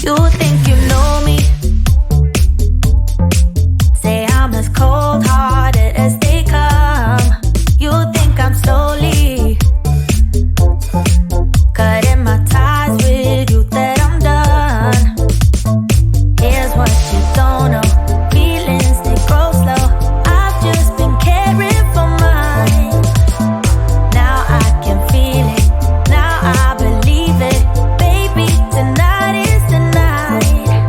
You think you know me? Say I'm as cold-hearted as they come. You think I'm slowly cutting my ties with you, that I'm done. Here's what you don't know. Feelings, they grow slow. I've just been caring for mine. Now I can feel it. Now I believe it. Baby, tonight is the night.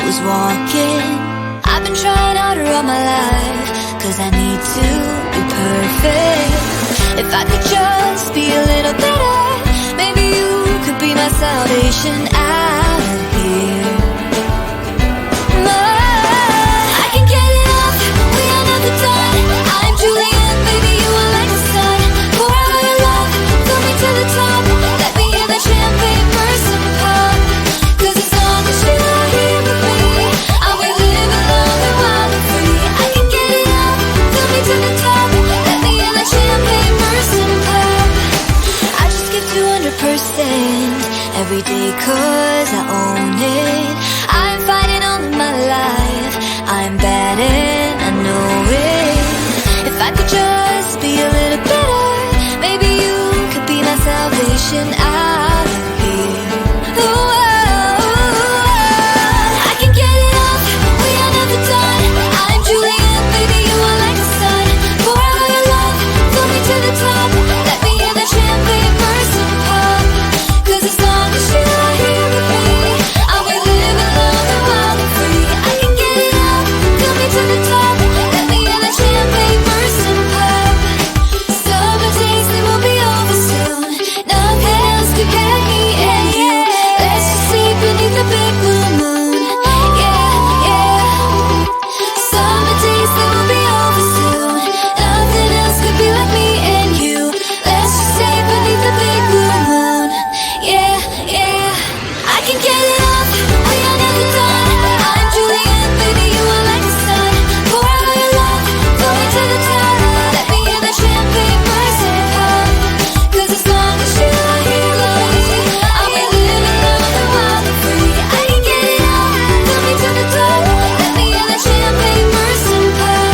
was walking. I've been trying harder all my life, 'cause I need to be perfect. If I could just be a little better, maybe you could be my salvation out of here. I can get it off, we are never done. I'm Julian, baby, you are like the sun. Pour out your love, fill me to the top. Let me hear the champagne burst and pop. 'Cause as long as you are here with me, I'll be living long and wild and free. I can get it up, fill me to the top. Let me hear the champagne burst and pop. I just give 200% every day 'cause I own it. I'm fighting all of my life, I'm bad and I know it. If I could just be a little better, maybe you could be my salvation out of here. Ooh, I can get it off, we are never done. I'm Julian, baby, you are like the sun. Pour out your love, fill me to the top. Let me hear the champagne burst and pop. 'Cause as long as you are here with me, I'll be living long and wild and free. I can get it up, fill me to the top. Let me hear the champagne burst and pop. Summer days, they will be over soon. Nothing else could get me and you. Let's just sleep beneath the big blue moon. Yeah, yeah. Summer days, they will be over soon. Nothing else could be like me and you. Let's just stay beneath the big blue moon. Yeah, yeah. I can get it off, we are never done. I'm Julian, baby, you are like the sun. Pour out your love, fill me to the top. Let me hear the champagne burst and pop. 'Cause as long as you are here with me, I'll be living long and wild and free. I can get it off, fill me to the top. Let me hear the champagne burst and pop.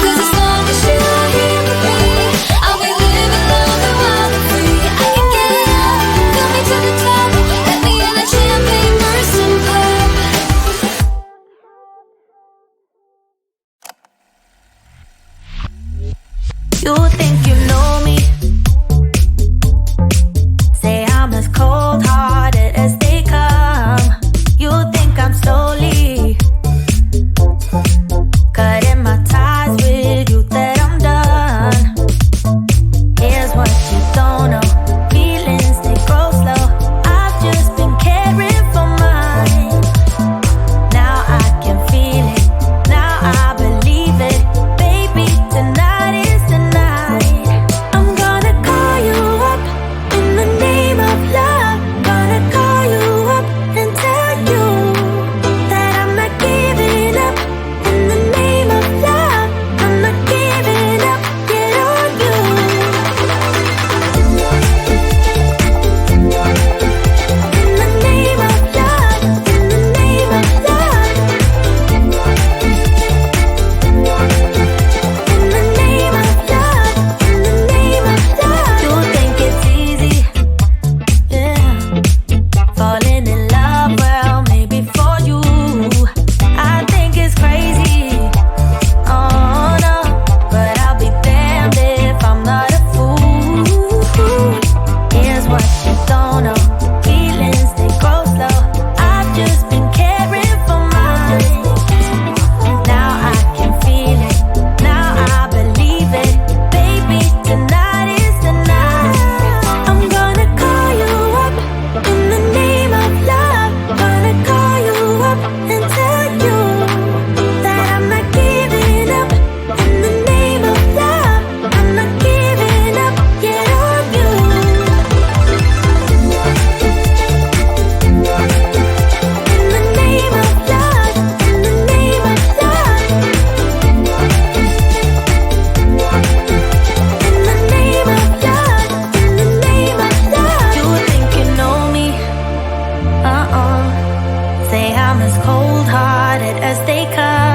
Cause as long as you are here with me, I'll be living long and wild and free. I can get it up, fill me to the top. Let me hear the champagne burst and pop. You think you know me? Say I'm as cold-hearted as they come. You think I'm slowly cutting my ties with you, that I'm done. Here's what you don't know, feelings they grow slow. I've just been caring for mine. Now I can feel it, now I believe it. Baby, tonight is the night. I'm gonna call you up in the name of love. Gonna call you up and tell you that I'm not giving up. In the name of love, I'm not giving up. Get on you. In the name of love, in the name of love. In the name of love, in the name of love. You think it's easy, yeah, falling in love, well, maybe for you. I think it's crazy, oh no, but I'll be damned if I'm not a fool. Here's what you don't know, feelings they grow slow. I've just been caring for mine. Now I can feel it, now I believe it. Baby, tonight is the night. I'm gonna call you up in the name of love. Gonna call you up and tell you that I'm not giving up. In the name of love, I'm not giving up. Get on you. In the name of love, in the name of love. In the name of love, in the name of love. You think you know me? Say I'm as cold-hearted as they come.